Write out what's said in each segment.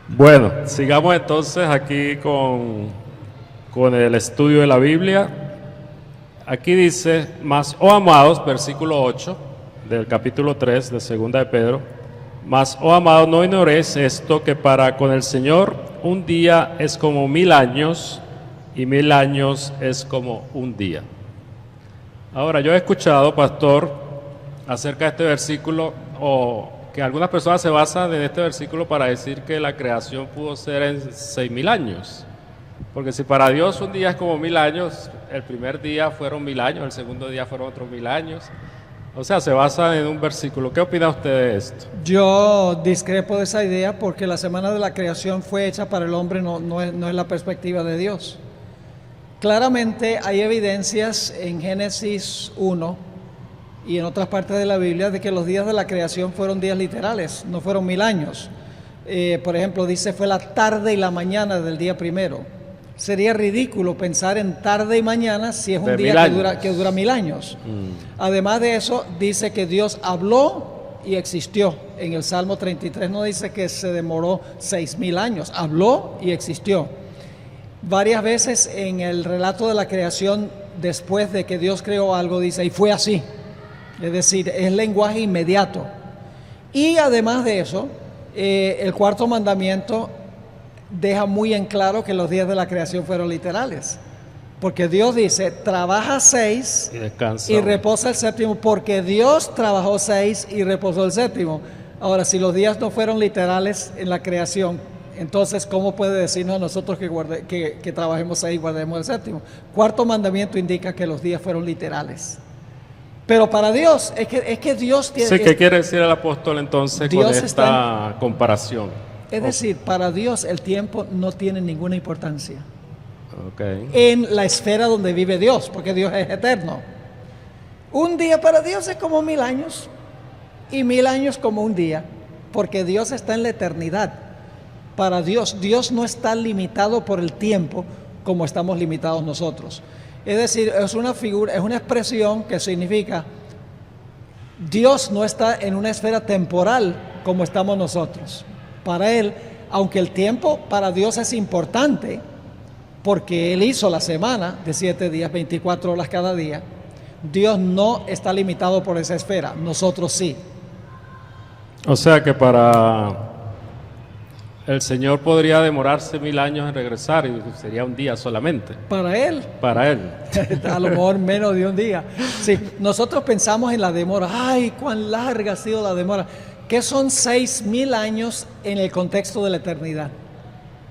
Bueno, sigamos entonces aquí con el estudio de la Biblia. Aquí dice, mas, oh amados, versículo 8 del capítulo 3 de Segunda de Pedro, mas, oh amados, no ignoréis esto, que para con el Señor un día es como 1000 años, y 1000 años es como un día. Ahora, yo he escuchado, pastor, acerca de este versículo, o que algunas personas se basan en este versículo para decir que la creación pudo ser en 6000 años. Porque si para Dios un día es como 1000 años, el primer día fueron 1000 años, el segundo día fueron otros 1000 años. O sea, se basa en un versículo. ¿Qué opina usted de esto? Yo discrepo de esa idea porque la semana de la creación fue hecha para el hombre, no es la perspectiva de Dios. Claramente hay evidencias en Génesis 1 y en otras partes de la Biblia de que los días de la creación fueron días literales, no fueron 1000 años. Por ejemplo, dice fue la tarde y la mañana del día primero. Sería ridículo pensar en tarde y mañana si es un día que dura 1000 años. Además de eso, dice que Dios habló y existió. En el Salmo 33 no dice que se demoró 6000 años, habló y existió. Varias veces en el relato de la creación, después de que Dios creó algo, dice, y fue así. Es decir, es lenguaje inmediato. Y además de eso, el cuarto mandamiento deja muy en claro que los días de la creación fueron literales. Porque Dios dice, trabaja 6 y reposa el séptimo, porque Dios trabajó 6 y reposó el séptimo. Ahora, si los días no fueron literales en la creación, entonces, ¿cómo puede decirnos a nosotros que trabajemos 6 y guardemos el séptimo? Cuarto mandamiento indica que los días fueron literales. Pero para Dios, es que Dios tiene... Sí, ¿qué quiere decir el apóstol entonces Dios con esta comparación? Es decir, para Dios el tiempo no tiene ninguna importancia. Okay. En la esfera donde vive Dios, porque Dios es eterno. Un día para Dios es como 1000 años y 1000 años como un día, porque Dios está en la eternidad. Para Dios, Dios no está limitado por el tiempo como estamos limitados nosotros. Es decir, es una figura, es una expresión que significa Dios no está en una esfera temporal como estamos nosotros. Para Él, aunque el tiempo para Dios es importante, porque Él hizo la semana de 7 días, 24 horas cada día, Dios no está limitado por esa esfera, nosotros sí. O sea que para el Señor podría demorarse 1000 años en regresar y sería un día solamente. Para Él. Para Él. A lo mejor menos de un día. Sí, nosotros pensamos en la demora. Ay, cuán larga ha sido la demora. ¿Qué son 6000 años en el contexto de la eternidad?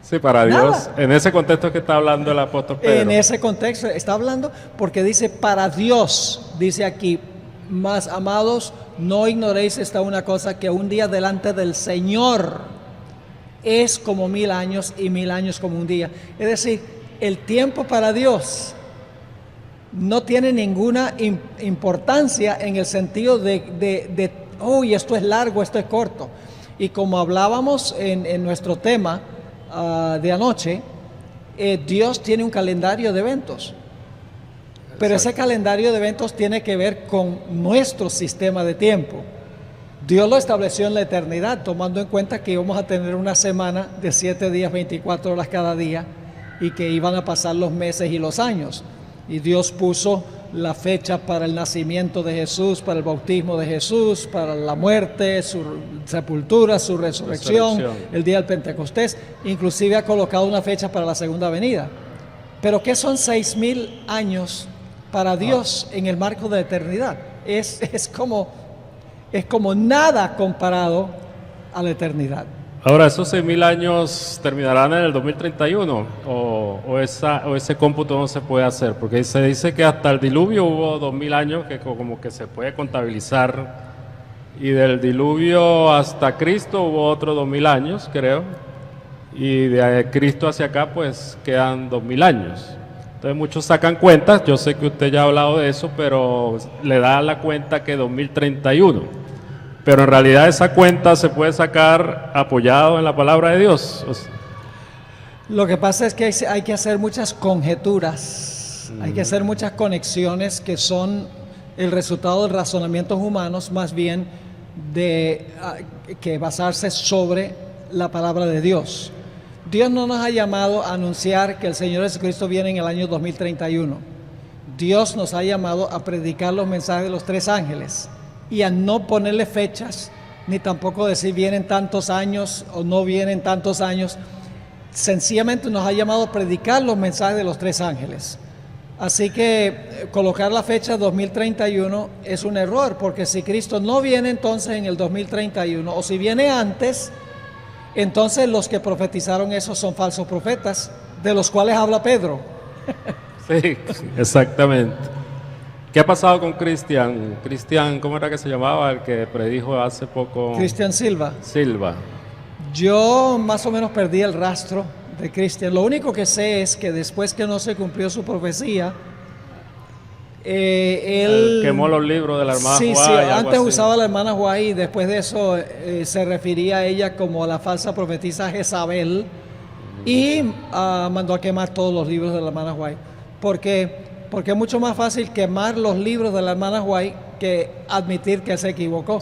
Sí, para Nada. Dios. En ese contexto que está hablando el apóstol Pedro. En ese contexto está hablando porque dice para Dios, dice aquí, más amados, no ignoréis esta una cosa, que un día delante del Señor es como 1000 años y 1000 años como un día. Es decir, el tiempo para Dios no tiene ninguna importancia en el sentido de uy, esto es largo, esto es corto. Y como hablábamos en nuestro tema de anoche, Dios tiene un calendario de eventos. Pero ese calendario de eventos tiene que ver con nuestro sistema de tiempo. Dios lo estableció en la eternidad, tomando en cuenta que íbamos a tener una semana de 7 días, 24 horas cada día, y que iban a pasar los meses y los años. Y Dios puso la fecha para el nacimiento de Jesús, para el bautismo de Jesús, para la muerte, su sepultura, su resurrección, el día del Pentecostés. Inclusive ha colocado una fecha para la segunda venida. Pero ¿qué son 6000 años para Dios en el marco de la eternidad? Es como nada comparado a la eternidad. Ahora, ¿esos 6000 años terminarán en el 2031? ¿O ese cómputo no se puede hacer? Porque se dice que hasta el diluvio hubo 2000 años que como que se puede contabilizar. Y del diluvio hasta Cristo hubo otros 2000 años, creo. Y de Cristo hacia acá, pues quedan 2000 años. Entonces muchos sacan cuentas, yo sé que usted ya ha hablado de eso, pero le da la cuenta que 2031. Pero en realidad esa cuenta se puede sacar apoyado en la palabra de Dios. Lo que pasa es que hay que hacer muchas conjeturas, hay que hacer muchas conexiones que son el resultado de razonamientos humanos, más bien de que basarse sobre la palabra de Dios. Dios no nos ha llamado a anunciar que el Señor Jesucristo viene en el año 2031. Dios nos ha llamado a predicar los mensajes de los 3 ángeles y a no ponerle fechas, ni tampoco decir vienen tantos años o no vienen tantos años. Sencillamente nos ha llamado a predicar los mensajes de los 3 ángeles. Así que colocar la fecha 2031 es un error, porque si Cristo no viene entonces en el 2031, o si viene antes, entonces los que profetizaron eso son falsos profetas, de los cuales habla Pedro. Sí, exactamente. ¿Qué ha pasado con Cristian? Cristian, ¿cómo era que se llamaba? El que predijo hace poco. Cristian Silva. Silva. Yo más o menos perdí el rastro de Cristian. Lo único que sé es que después que no se cumplió su profecía, él quemó los libros de la hermana sí, Juá. Sí, y algo antes así. usaba a la hermana Juá y después de eso se refería a ella como la falsa profetisa Jezabel y mandó a quemar todos los libros de la hermana Juá. Porque es mucho más fácil quemar los libros de la hermana Juá que admitir que se equivocó.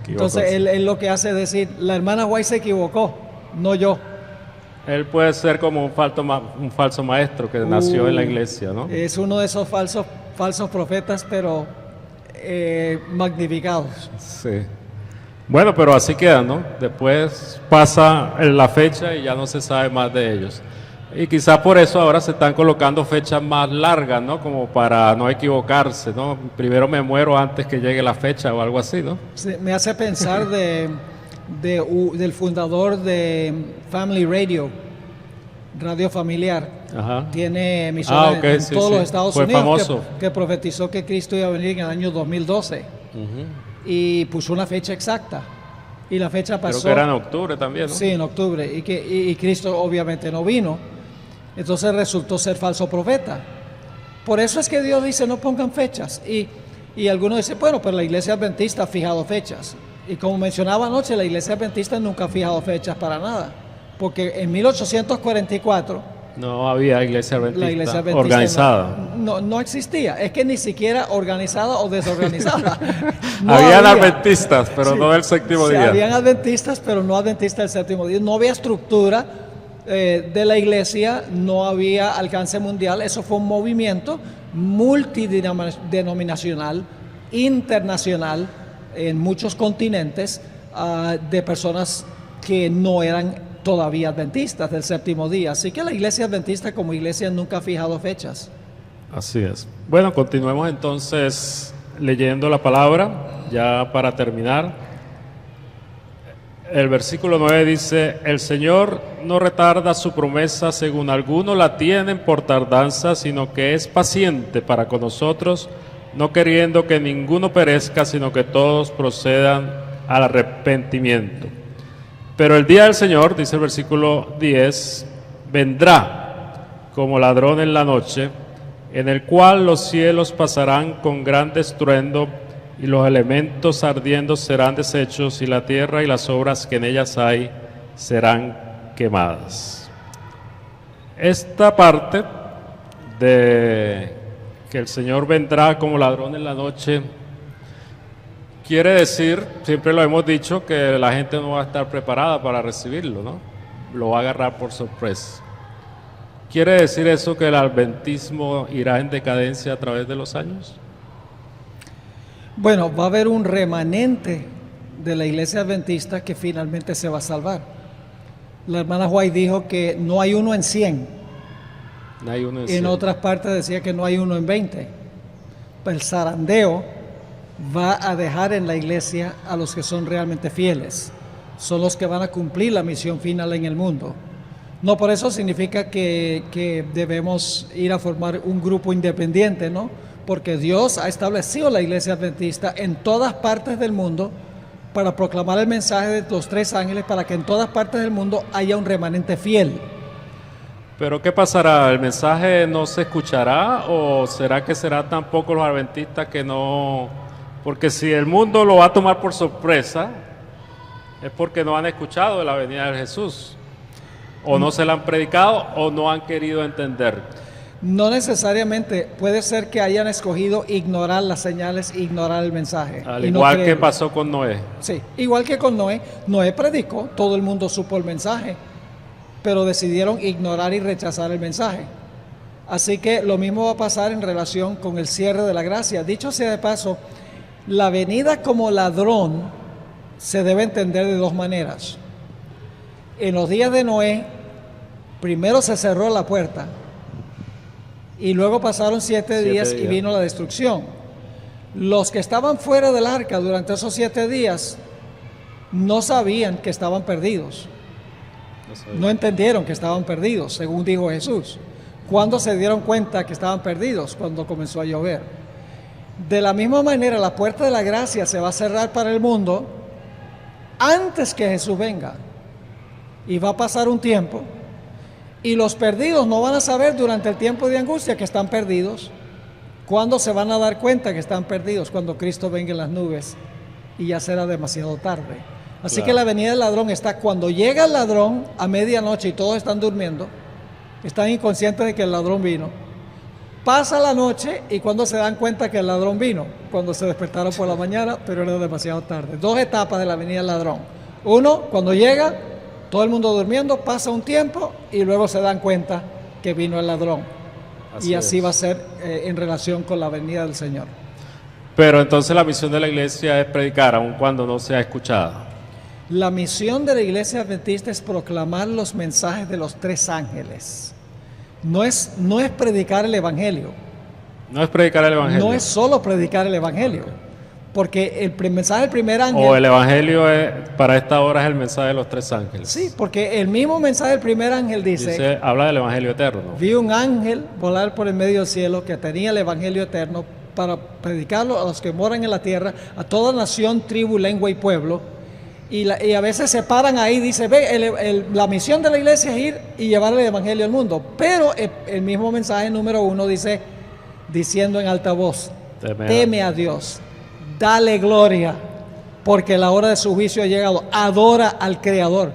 Entonces él lo que hace es decir, la hermana Juá se equivocó, no yo. Él puede ser como un falso maestro que nació en la iglesia, ¿no? Es uno de esos falsos profetas, pero magnificados. Sí. Bueno, pero así queda, ¿no? Después pasa la fecha y ya no se sabe más de ellos. Y quizás por eso ahora se están colocando fechas más largas, ¿no? Como para no equivocarse, ¿no? Primero me muero antes que llegue la fecha o algo así, ¿no? Sí, me hace pensar del fundador de Family Radio familiar. Ajá. Tiene emisoras en sí, todos sí. los Estados Fue Unidos famoso. que profetizó que Cristo iba a venir en el año 2012 y puso una fecha exacta y la fecha pasó. Creo que era en octubre también, ¿no? Sí, en octubre y Cristo obviamente no vino, entonces resultó ser falso profeta. Por eso es que Dios dice no pongan fechas y algunos dicen, bueno, pero la iglesia adventista ha fijado fechas. Y como mencionaba anoche, la iglesia adventista nunca ha fijado fechas para nada, porque en 1844 no había iglesia adventista, la iglesia adventista organizada. no existía, es que ni siquiera organizada o desorganizada. Habían adventistas, pero no del séptimo día. Habían adventistas, pero no adventistas del séptimo día. No había estructura de la iglesia, no había alcance mundial. Eso fue un movimiento multidenominacional, internacional, en muchos continentes, de personas que no eran todavía adventistas del séptimo día. Así que la iglesia adventista como iglesia nunca ha fijado fechas. Así es. Bueno, continuemos entonces leyendo la palabra, ya para terminar. El versículo 9 dice, el Señor no retarda su promesa según algunos la tienen por tardanza, sino que es paciente para con nosotros, no queriendo que ninguno perezca, sino que todos procedan al arrepentimiento. Pero el día del Señor, dice el versículo 10, vendrá como ladrón en la noche, en el cual los cielos pasarán con gran estruendo, y los elementos ardiendo serán deshechos, y la tierra y las obras que en ellas hay serán quemadas. Esta parte de que el Señor vendrá como ladrón en la noche quiere decir, siempre lo hemos dicho, que la gente no va a estar preparada para recibirlo, ¿no? Lo va a agarrar por sorpresa. ¿Quiere decir eso que el adventismo irá en decadencia a través de los años? Bueno, va a haber un remanente de la iglesia adventista que finalmente se va a salvar. La hermana White dijo que no hay uno en 100. No hay uno en 100. 100. En otras partes decía que no hay uno en 20. El zarandeo va a dejar en la iglesia a los que son realmente fieles. Son los que van a cumplir la misión final en el mundo. No por eso significa que debemos ir a formar un grupo independiente, ¿no? Porque Dios ha establecido la iglesia adventista en todas partes del mundo para proclamar el mensaje de los 3 ángeles, para que en todas partes del mundo haya un remanente fiel. Pero ¿qué pasará? ¿El mensaje no se escuchará o será que será tampoco los adventistas que no? Porque si el mundo lo va a tomar por sorpresa, es porque no han escuchado de la venida de Jesús, o no se la han predicado, o no han querido entender. No necesariamente, puede ser que hayan escogido ignorar las señales, ignorar el mensaje. Al y no igual que creerlo. pasó con Noé. Sí, igual que con Noé. Noé predicó, todo el mundo supo el mensaje, pero decidieron ignorar y rechazar el mensaje. Así que lo mismo va a pasar en relación con el cierre de la gracia. Dicho sea de paso, la venida como ladrón se debe entender de dos maneras. En los días de Noé, primero se cerró la puerta y luego pasaron 7 días y vino la destrucción. Los que estaban fuera del arca durante esos 7 días no sabían que estaban perdidos. No entendieron que estaban perdidos, según dijo Jesús. ¿Cuándo se dieron cuenta que estaban perdidos? Cuando comenzó a llover. De la misma manera, la puerta de la gracia se va a cerrar para el mundo antes que Jesús venga. Y va a pasar un tiempo. Y los perdidos no van a saber durante el tiempo de angustia que están perdidos. ¿Cuándo se van a dar cuenta que están perdidos? Cuando Cristo venga en las nubes y ya será demasiado tarde. Así que la venida del ladrón está cuando llega el ladrón a medianoche y todos están durmiendo, están inconscientes de que el ladrón vino. Pasa la noche y cuando se dan cuenta que el ladrón vino, cuando se despertaron por la mañana, pero era demasiado tarde. 2 etapas de la venida del ladrón. Uno, cuando llega, todo el mundo durmiendo, pasa un tiempo y luego se dan cuenta que vino el ladrón. Y así va a ser en relación con la venida del Señor. Pero entonces la misión de la iglesia es predicar, aun cuando no sea escuchada. La misión de la iglesia adventista es proclamar los mensajes de los 3 ángeles. No es predicar el evangelio. No es predicar el evangelio. No es solo predicar el evangelio. Porque el mensaje del primer ángel... O el evangelio para esta hora es el mensaje de los 3 ángeles. Sí, porque el mismo mensaje del primer ángel dice habla del evangelio eterno. Vi un ángel volar por el medio del cielo que tenía el evangelio eterno para predicarlo a los que moran en la tierra, a toda nación, tribu, lengua y pueblo. Y a veces se paran ahí, dice, la misión de la iglesia es ir y llevar el evangelio al mundo. Pero el mismo mensaje número 1 dice, diciendo en alta voz, teme a Dios, dale gloria, porque la hora de su juicio ha llegado, adora al Creador.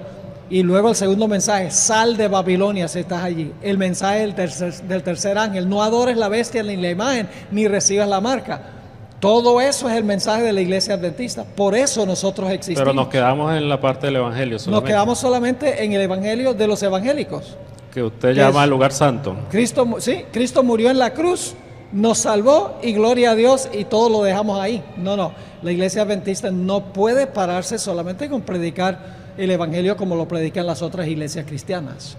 Y luego el segundo mensaje, sal de Babilonia si estás allí. El mensaje del tercer ángel, no adores la bestia ni la imagen, ni recibas la marca. Todo eso es el mensaje de la iglesia adventista. Por eso nosotros existimos. Pero nos quedamos en la parte del evangelio solamente. Nos quedamos solamente en el evangelio de los evangélicos. Que usted llama el lugar santo. Cristo murió en la cruz, nos salvó y gloria a Dios y todo lo dejamos ahí. No. La iglesia adventista no puede pararse solamente con predicar el evangelio como lo predican las otras iglesias cristianas.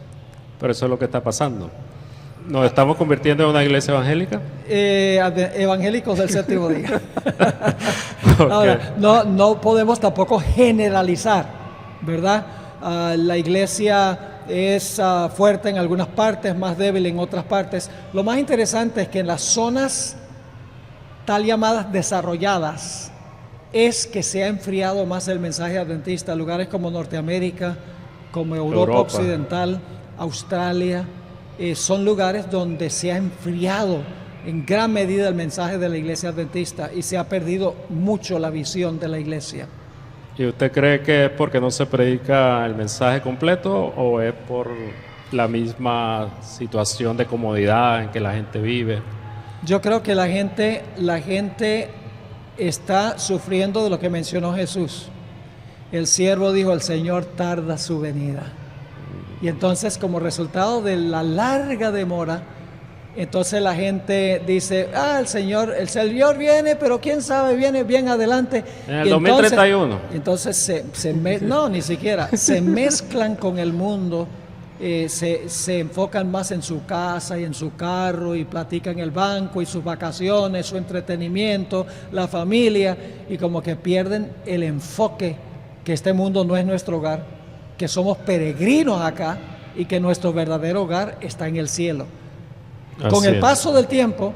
Pero eso es lo que está pasando. ¿Nos estamos convirtiendo en una iglesia evangélica? Evangélicos del séptimo día. Okay. Ahora, no podemos tampoco generalizar, ¿verdad? La iglesia es fuerte en algunas partes, más débil en otras partes. Lo más interesante es que en las zonas tal llamadas desarrolladas es que se ha enfriado más el mensaje adventista. Lugares como Norteamérica, como Europa Occidental, Australia, son lugares donde se ha enfriado en gran medida el mensaje de la iglesia adventista y se ha perdido mucho la visión de la iglesia. ¿Y usted cree que es porque no se predica el mensaje completo o es por la misma situación de comodidad en que la gente vive? Yo creo que la gente está sufriendo de lo que mencionó Jesús. El siervo dijo, el Señor tarda su venida. Y entonces, como resultado de la larga demora, entonces la gente dice, el Señor viene, pero quién sabe, viene bien adelante. En el 2031. Entonces, no, ni siquiera, se mezclan con el mundo, se enfocan más en su casa y en su carro y platican el banco y sus vacaciones, su entretenimiento, la familia, y como que pierden el enfoque que este mundo no es nuestro hogar, que somos peregrinos acá y que nuestro verdadero hogar está en el cielo. Con el paso del tiempo,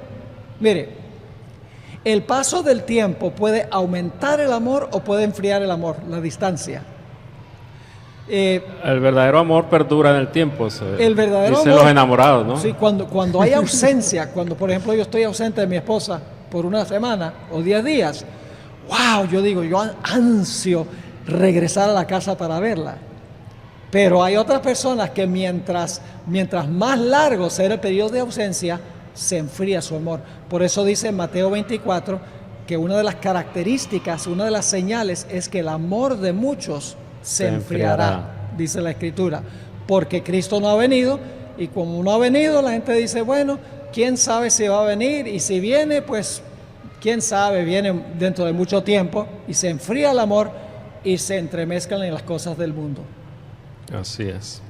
mire, el paso del tiempo puede aumentar el amor o puede enfriar el amor, la distancia. El verdadero amor perdura en el tiempo, el verdadero dicen amor, los enamorados, ¿no? Sí, cuando hay ausencia, cuando por ejemplo yo estoy ausente de mi esposa por una semana o 10 días, yo ansio regresar a la casa para verla. Pero hay otras personas que mientras más largo sea el periodo de ausencia, se enfría su amor. Por eso dice en Mateo 24 que una de las características, una de las señales es que el amor de muchos se enfriará, dice la Escritura, porque Cristo no ha venido, y como no ha venido, la gente dice, bueno, quién sabe si va a venir, y si viene, pues quién sabe, viene dentro de mucho tiempo, y se enfría el amor y se entremezclan en las cosas del mundo. Así es.